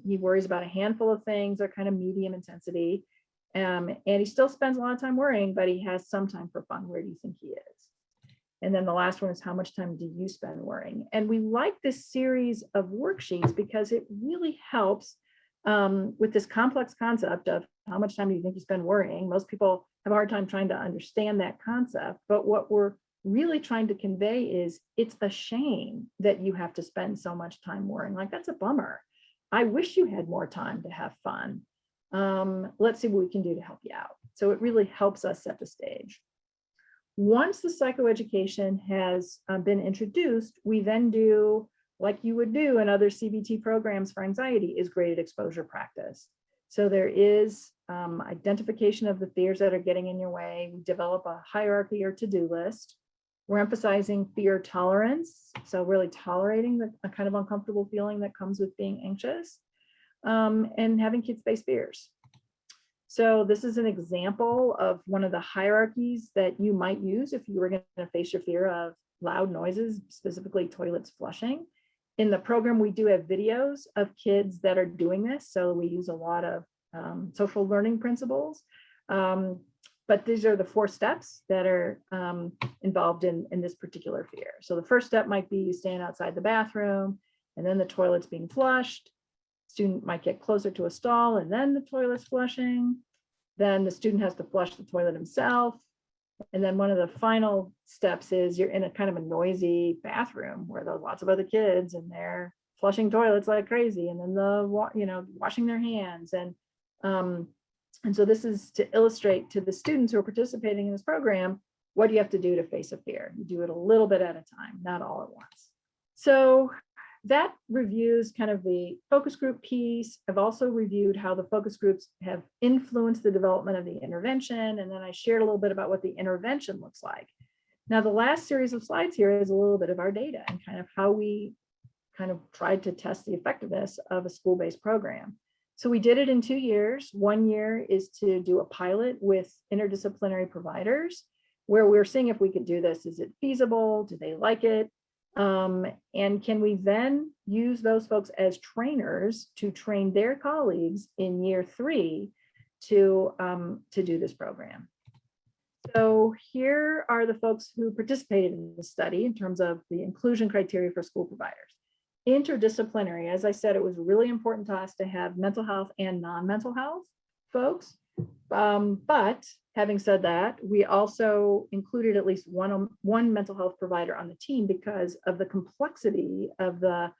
He worries about a handful of things that are kind of medium intensity. And he still spends a lot of time worrying, but he has some time for fun. Where do you think he is? And then the last one is, how much time do you spend worrying? And we like this series of worksheets because it really helps with this complex concept of how much time do you think you spend worrying? Most people have a hard time trying to understand that concept, but what we're really trying to convey is it's a shame that you have to spend so much time worrying. Like, that's a bummer. I wish you had more time to have fun. Let's see what we can do to help you out. So it really helps us set the stage. Once the psychoeducation has been introduced, we then do, like you would do in other CBT programs for anxiety, is graded exposure practice. So there is identification of the fears that are getting in your way. We develop a hierarchy or to-do list. We're emphasizing fear tolerance, so really tolerating the kind of uncomfortable feeling that comes with being anxious, and having kids face fears. So this is an example of one of the hierarchies that you might use if you were going to face your fear of loud noises, specifically toilets flushing. In the program, we do have videos of kids that are doing this, so we use a lot of social learning principles. But these are the 4 steps that are involved in this particular fear. So the first step might be you stand outside the bathroom, and then the toilet's being flushed. Student might get closer to a stall, and then the toilet's flushing. Then the student has to flush the toilet himself. And then one of the final steps is you're in a kind of a noisy bathroom where there are lots of other kids, and they're flushing toilets like crazy, and then washing their hands. And so this is to illustrate to the students who are participating in this program, what do you have to do to face a fear? You do it a little bit at a time, not all at once. So that reviews kind of the focus group piece. I've also reviewed how the focus groups have influenced the development of the intervention. And then I shared a little bit about what the intervention looks like. Now, the last series of slides here is a little bit of our data and kind of how we kind of tried to test the effectiveness of a school-based program. So we did it in 2 years. 1 year is to do a pilot with interdisciplinary providers where we're seeing if we could do this. Is it feasible? Do they like it? And can we then use those folks as trainers to train their colleagues in year 3 to do this program? So here are the folks who participated in the study in terms of the inclusion criteria for school providers. Interdisciplinary, as I said, it was really important to us to have mental health and non-mental health folks. But having said that, we also included at least one mental health provider on the team because of the complexity of the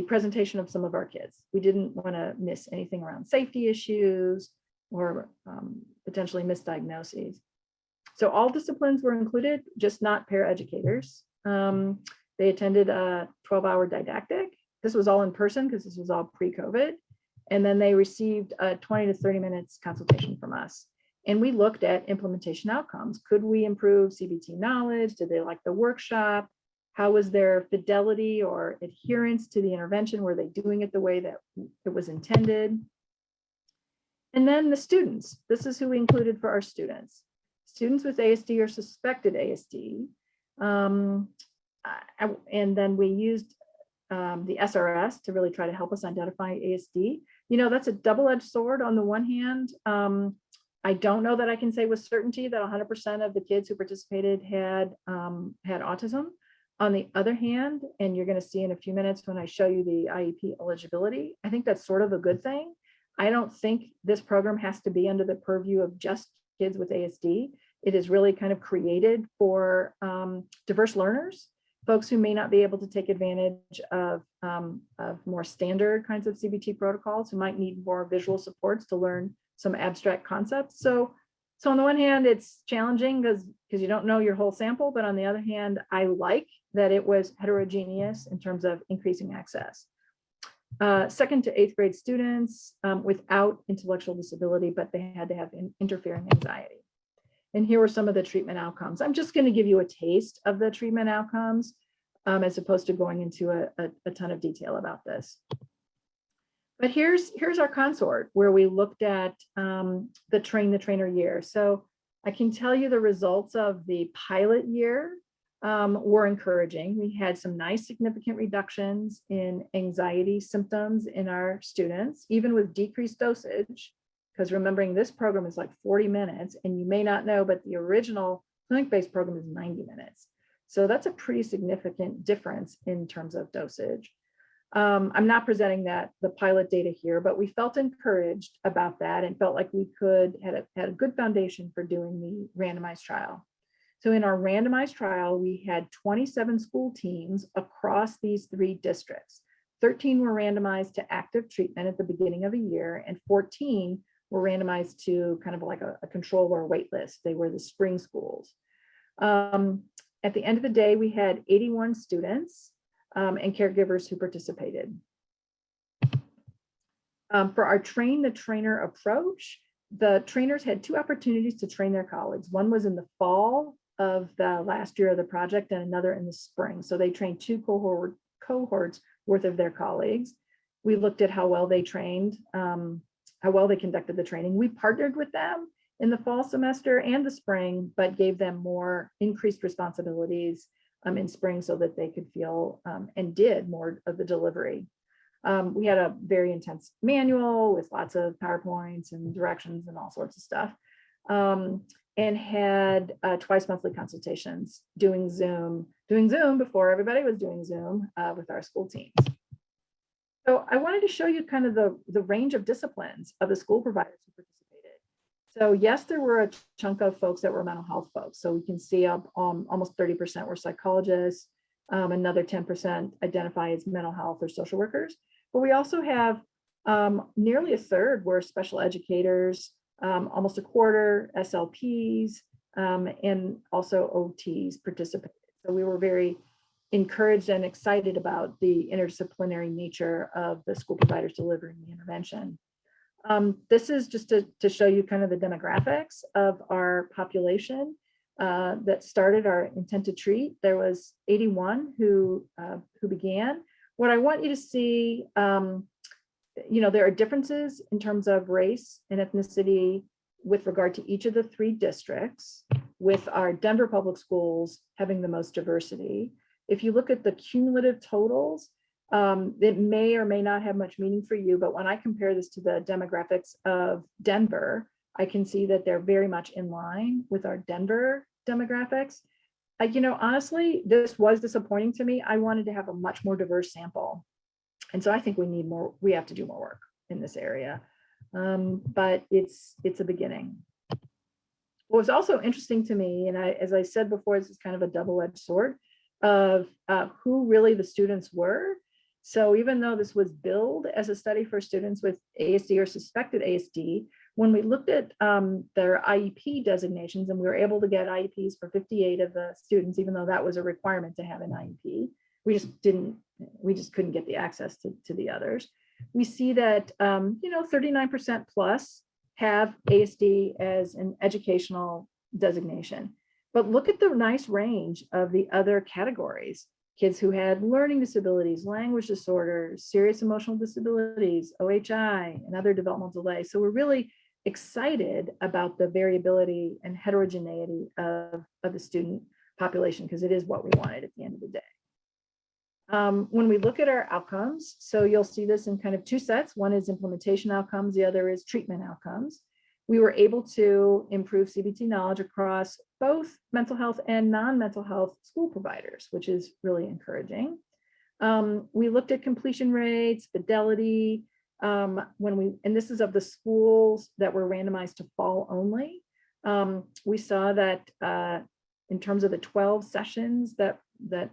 presentation of some of our kids. We didn't want to miss anything around safety issues or potentially misdiagnoses. So all disciplines were included, just not paraeducators. They attended a 12-hour didactic. This was all in person because this was all pre-COVID. And then they received a 20 to 30 minutes consultation from us. And we looked at implementation outcomes. Could we improve CBT knowledge? Did they like the workshop? How was their fidelity or adherence to the intervention? Were they doing it the way that it was intended? And then the students. This is who we included for our students. Students with ASD or suspected ASD. And then we used the SRS to really try to help us identify ASD. You know, that's a double-edged sword. On the one hand, I don't know that I can say with certainty that 100% of the kids who participated had autism. On the other hand, and you're going to see in a few minutes when I show you the IEP eligibility, I think that's sort of a good thing. I don't think this program has to be under the purview of just kids with ASD. It is really kind of created for diverse learners, folks who may not be able to take advantage of more standard kinds of CBT protocols, who might need more visual supports to learn some abstract concepts. So on the one hand, it's challenging because you don't know your whole sample, but on the other hand, I like that it was heterogeneous in terms of increasing access. 2nd to 8th grade students without intellectual disability, but they had to have interfering anxiety. And here were some of the treatment outcomes. I'm just going to give you a taste of the treatment outcomes as opposed to going into a ton of detail about this. But here's our consort where we looked at the train the trainer year. So I can tell you the results of the pilot year were encouraging. We had some nice significant reductions in anxiety symptoms in our students, even with decreased dosage. Because remembering this program is like 40 minutes, and you may not know, but the original clinic-based program is 90 minutes. So that's a pretty significant difference in terms of dosage. I'm not presenting the pilot data here, but we felt encouraged about that and felt like we had a good foundation for doing the randomized trial. So in our randomized trial, we had 27 school teams across these 3 districts. 13 were randomized to active treatment at the beginning of a year, and 14 were randomized to kind of like a control or wait list. They were the spring schools. At the end of the day, we had 81 students and caregivers who participated. For our train the trainer approach, the trainers had 2 opportunities to train their colleagues. One was in the fall of the last year of the project and another in the spring. So they trained 2 cohorts worth of their colleagues. We looked at how well they trained, how well they conducted the training. We partnered with them in the fall semester and the spring, but gave them more increased responsibilities in spring so that they could feel and did more of the delivery. We had a very intense manual with lots of PowerPoints and directions and all sorts of stuff, and had twice monthly consultations doing Zoom before everybody was doing Zoom with our school teams. So I wanted to show you kind of the range of disciplines of the school providers who participated. So yes, there were a chunk of folks that were mental health folks. So we can see almost 30% were psychologists, another 10% identify as mental health or social workers. But we also have nearly a third were special educators, almost a quarter SLPs, and also OTs participated. So we were very encouraged and excited about the interdisciplinary nature of the school providers delivering the intervention. This is just to show you kind of the demographics of our population that started our intent to treat. There was 81 who began. what I want you to see, there are differences in terms of race and ethnicity with regard to each of the 3 districts, with our Denver public schools having the most diversity. If you look at the cumulative totals, it may or may not have much meaning for you, but when I compare this to the demographics of Denver, I can see that they're very much in line with our Denver demographics. Honestly, this was disappointing to me. I wanted to have a much more diverse sample. And so I think we have to do more work in this area. But it's a beginning. What was also interesting to me, and as I said before, this is kind of a double-edged sword of who really the students were. So even though this was billed as a study for students with ASD or suspected ASD, when we looked at their IEP designations, and we were able to get IEPs for 58 of the students, even though that was a requirement to have an IEP, we just couldn't get the access to the others. We see that 39% plus have ASD as an educational designation. But look at the nice range of the other categories. Kids who had learning disabilities, language disorders, serious emotional disabilities, OHI, and other developmental delays. So we're really excited about the variability and heterogeneity of the student population, because it is what we wanted at the end of the day. When we look at our outcomes, so you'll see this in kind of 2 sets. One is implementation outcomes, the other is treatment outcomes. We were able to improve CBT knowledge across both mental health and non-mental health school providers, which is really encouraging. We looked at completion rates, Fidelity, and this is of the schools that were randomized to fall only. We saw that in terms of the 12 sessions that the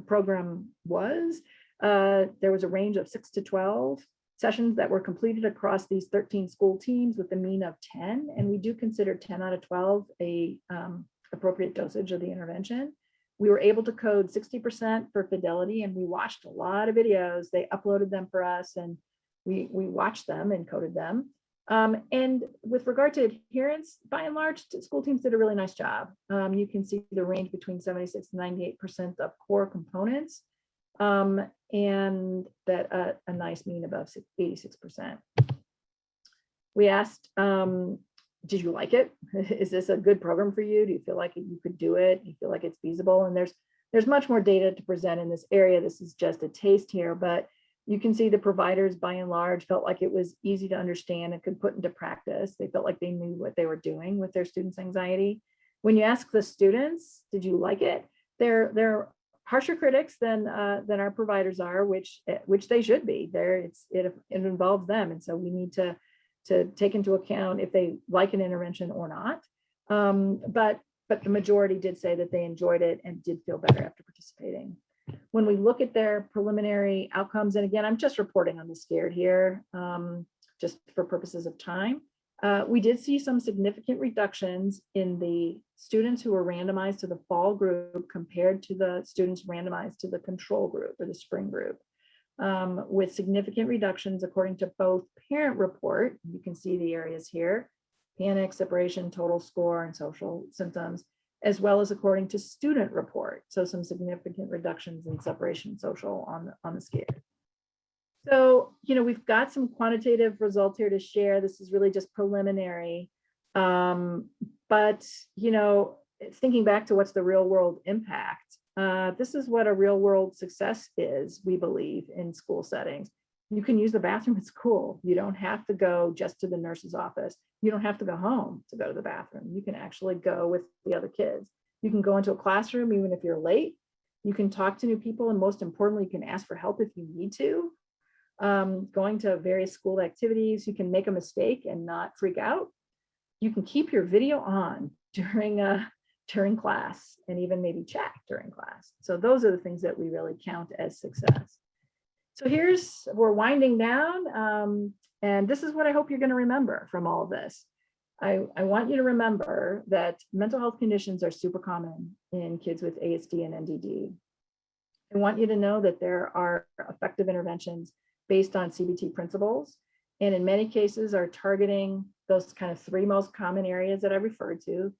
program was, there was a range of 6 to 12 sessions that were completed across these 13 school teams with a mean of 10. And we do consider 10 out of 12 a appropriate dosage of the intervention. We were able to code 60% for Fidelity, and we watched a lot of videos. They uploaded them for us, and we watched them and coded them. And with regard to adherence, by and large, school teams did a really nice job. You can see the range between 76 and 98% of core components, and that a nice mean above 86%. We asked, did you like it? Is this a good program for you? Do you feel like you could do it? Do you feel like it's feasible? And there's much more data to present in this area. This is just a taste here, but you can see the providers by and large felt like it was easy to understand and could put into practice. They felt like they knew what they were doing with their students' anxiety. When you ask the students, did you like it? They're harsher critics than our providers are, which they should be. It involves them, and so we need to take into account if they like an intervention or not. But the majority did say that they enjoyed it and did feel better after participating. When we look at their preliminary outcomes, and again, I'm just reporting on the scared here, just for purposes of time, we did see some significant reductions in the students who were randomized to the fall group compared to the students randomized to the control group or the spring group, with significant reductions according to both parent report. You can see the areas here: panic, separation, total score, and social symptoms, as well as according to student report. So some significant reductions in separation and social on the scale. So, we've got some quantitative results here to share. This is really just preliminary. But, thinking back to what's the real world impact, this is what a real world success is, we believe, in school settings. You can use the bathroom at school. You don't have to go just to the nurse's office. You don't have to go home to go to the bathroom. You can actually go with the other kids. You can go into a classroom even if you're late. You can talk to new people, and most importantly, you can ask for help if you need to. Going to various school activities, you can make a mistake and not freak out. You can keep your video on during class, and even maybe chat during class. So those are the things that we really count as success. So we're winding down, and this is what I hope you're going to remember from all of this. I want you to remember that mental health conditions are super common in kids with ASD and NDD. I want you to know that there are effective interventions based on CBT principles, and in many cases are targeting those kind of 3 most common areas that I referred to: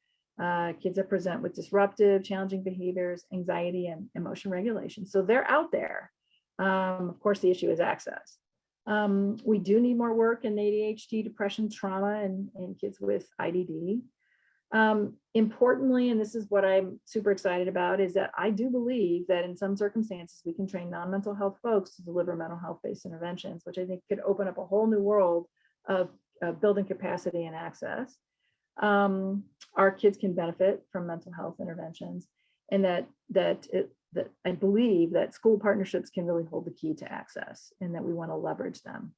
kids that present with disruptive, challenging behaviors, anxiety, and emotion regulation. So they're out there. Of course, the issue is access. We do need more work in ADHD, depression, trauma, and kids with IDD. Importantly, and this is what I'm super excited about, is that I do believe that in some circumstances, we can train non-mental health folks to deliver mental health-based interventions, which I think could open up a whole new world of building capacity and access. Our kids can benefit from mental health interventions, and that I believe that school partnerships can really hold the key to access, and that we want to leverage them.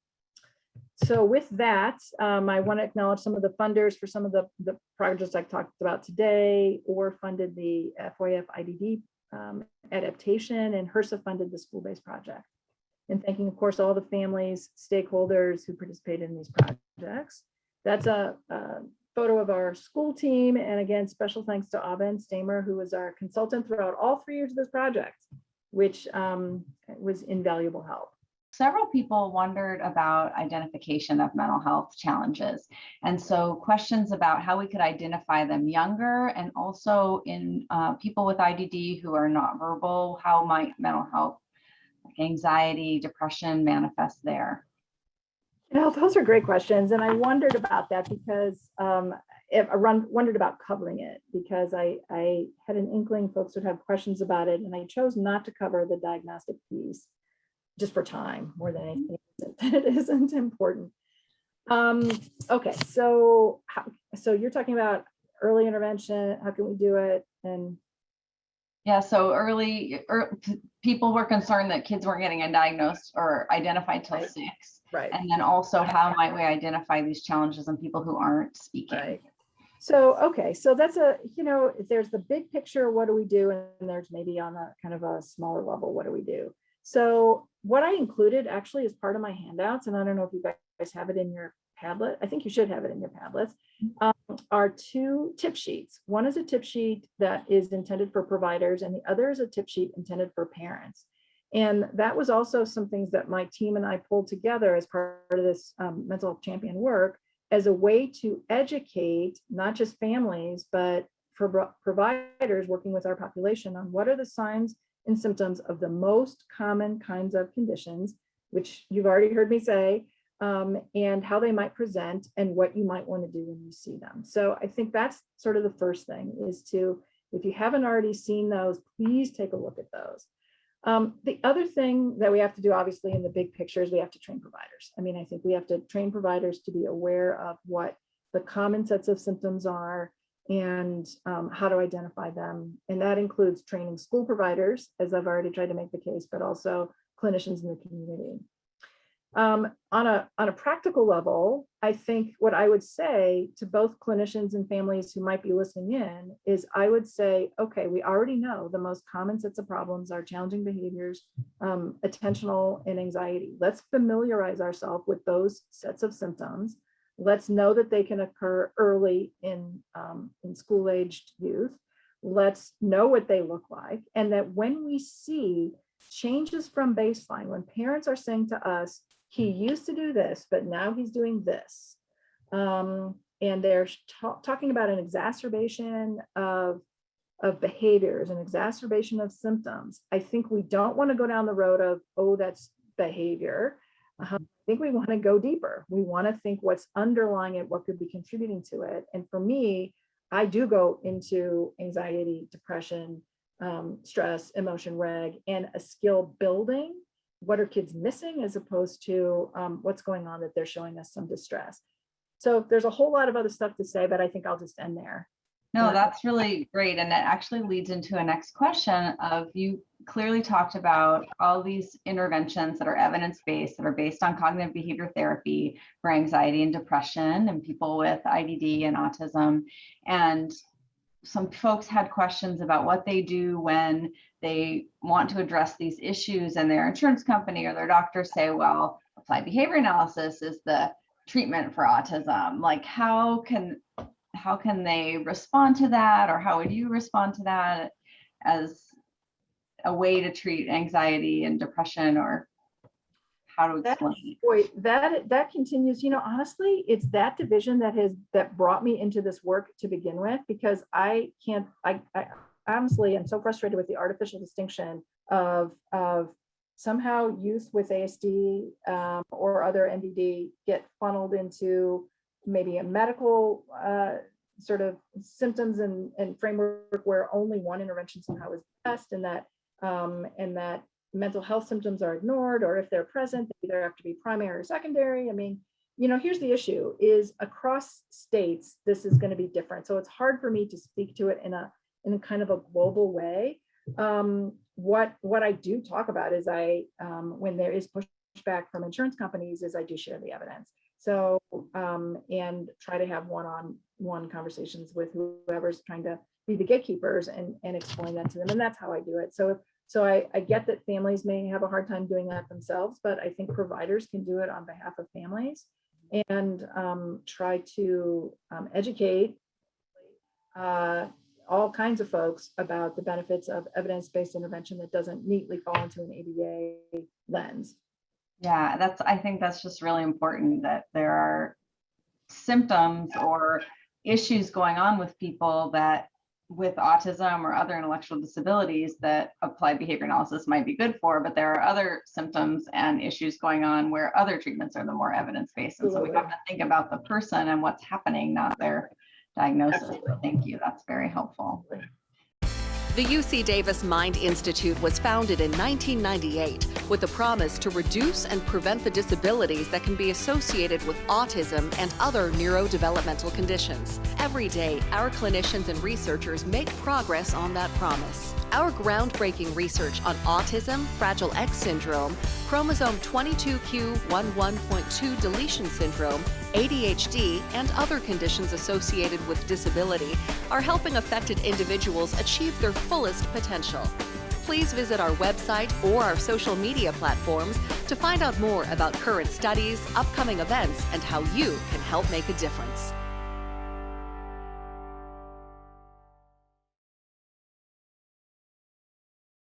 So with that, I want to acknowledge some of the funders for some of the projects I talked about today, or funded the FYF IDD adaptation, and HRSA funded the school-based project. And thanking, of course, all the families, stakeholders who participated in these projects. That's a photo of our school team. And again, special thanks to Aben Stamer, who was our consultant throughout all 3 years of this project, which was invaluable help. Several people wondered about identification of mental health challenges. And so questions about how we could identify them younger, and also in people with IDD who are not verbal, how might mental health, like anxiety, depression manifest there? You know, those are great questions. And I wondered about that because wondered about covering it, because I had an inkling folks would have questions about it, and I chose not to cover the diagnostic piece just for time more than anything. It isn't important. Okay, so you're talking about early intervention. How can we do it? And yeah, so people were concerned that kids weren't getting diagnosed or identified till 6. Right. And then also, how might we identify these challenges in people who aren't speaking? Right. So, okay, so that's there's the big picture, what do we do? And there's maybe on a kind of a smaller level, what do we do? So what I included actually as part of my handouts, and I don't know if you guys have it in your Padlet, I think you should have it in your Padlets, are 2 tip sheets. One is a tip sheet that is intended for providers, and the other is a tip sheet intended for parents. And that was also some things that my team and I pulled together as part of this mental health champion work, as a way to educate not just families, but for providers working with our population on what are the signs and symptoms of the most common kinds of conditions, which you've already heard me say, and how they might present and what you might want to do when you see them. So I think that's sort of the first thing, is to, if you haven't already seen those, please take a look at those. The other thing that we have to do, obviously, in the big picture, is we have to train providers. I mean, I think we have to train providers to be aware of what the common sets of symptoms are, and how to identify them. And that includes training school providers, as I've already tried to make the case, but also clinicians in the community. On a practical level, I think what I would say to both clinicians and families who might be listening in is, I would say, okay, we already know the most common sets of problems are challenging behaviors, attentional, and anxiety. Let's familiarize ourselves with those sets of symptoms. Let's know that they can occur early in school-aged youth. Let's know what they look like, and that when we see changes from baseline, when parents are saying to us, he used to do this, but now he's doing this, and they're talking about an exacerbation of behaviors, an exacerbation of symptoms, I think we don't want to go down the road of, oh, that's behavior. I think we want to go deeper. We want to think what's underlying it, what could be contributing to it. And for me, I do go into anxiety, depression, stress, emotion reg, and a skill building. What are kids missing, as opposed to what's going on that they're showing us some distress. So there's a whole lot of other stuff to say, but I think I'll just end there. No, that's really great. And that actually leads into a next question of, you clearly talked about all these interventions that are evidence-based, that are based on cognitive behavior therapy for anxiety and depression and people with IDD and autism. And some folks had questions about what they do when they want to address these issues, and their insurance company or their doctor say, well, applied behavior analysis is the treatment for autism. Like, how can they respond to that, or how would you respond to that as a way to treat anxiety and depression, or how to explain? That continues. You know, honestly, it's that division that brought me into this work to begin with, because I honestly am so frustrated with the artificial distinction of somehow youth with ASD or other NDD get funneled into maybe a medical sort of symptoms and framework where only one intervention somehow is best, and that mental health symptoms are ignored, or if they're present, they either have to be primary or secondary. I mean, here's the issue: is across states, this is going to be different. So it's hard for me to speak to it in a kind of a global way. What I do talk about is when there is pushback from insurance companies, is I do share the evidence. So and try to have one-on-one conversations with whoever's trying to be the gatekeepers and explain that to them. And that's how I do it. So I get that families may have a hard time doing that themselves, but I think providers can do it on behalf of families and try to educate all kinds of folks about the benefits of evidence-based intervention that doesn't neatly fall into an ABA lens. Yeah, I think that's just really important, that there are symptoms or issues going on with people that with autism or other intellectual disabilities that applied behavior analysis might be good for, but there are other symptoms and issues going on where other treatments are the more evidence-based. And so we have to think about the person and what's happening, not their diagnosis. Absolutely. Thank you. That's very helpful. The UC Davis Mind Institute was founded in 1998 with the promise to reduce and prevent the disabilities that can be associated with autism and other neurodevelopmental conditions. Every day, our clinicians and researchers make progress on that promise. Our groundbreaking research on autism, Fragile X syndrome, chromosome 22q11.2 deletion syndrome, ADHD, and other conditions associated with disability are helping affected individuals achieve their fullest potential. Please visit our website or our social media platforms to find out more about current studies, upcoming events, and how you can help make a difference.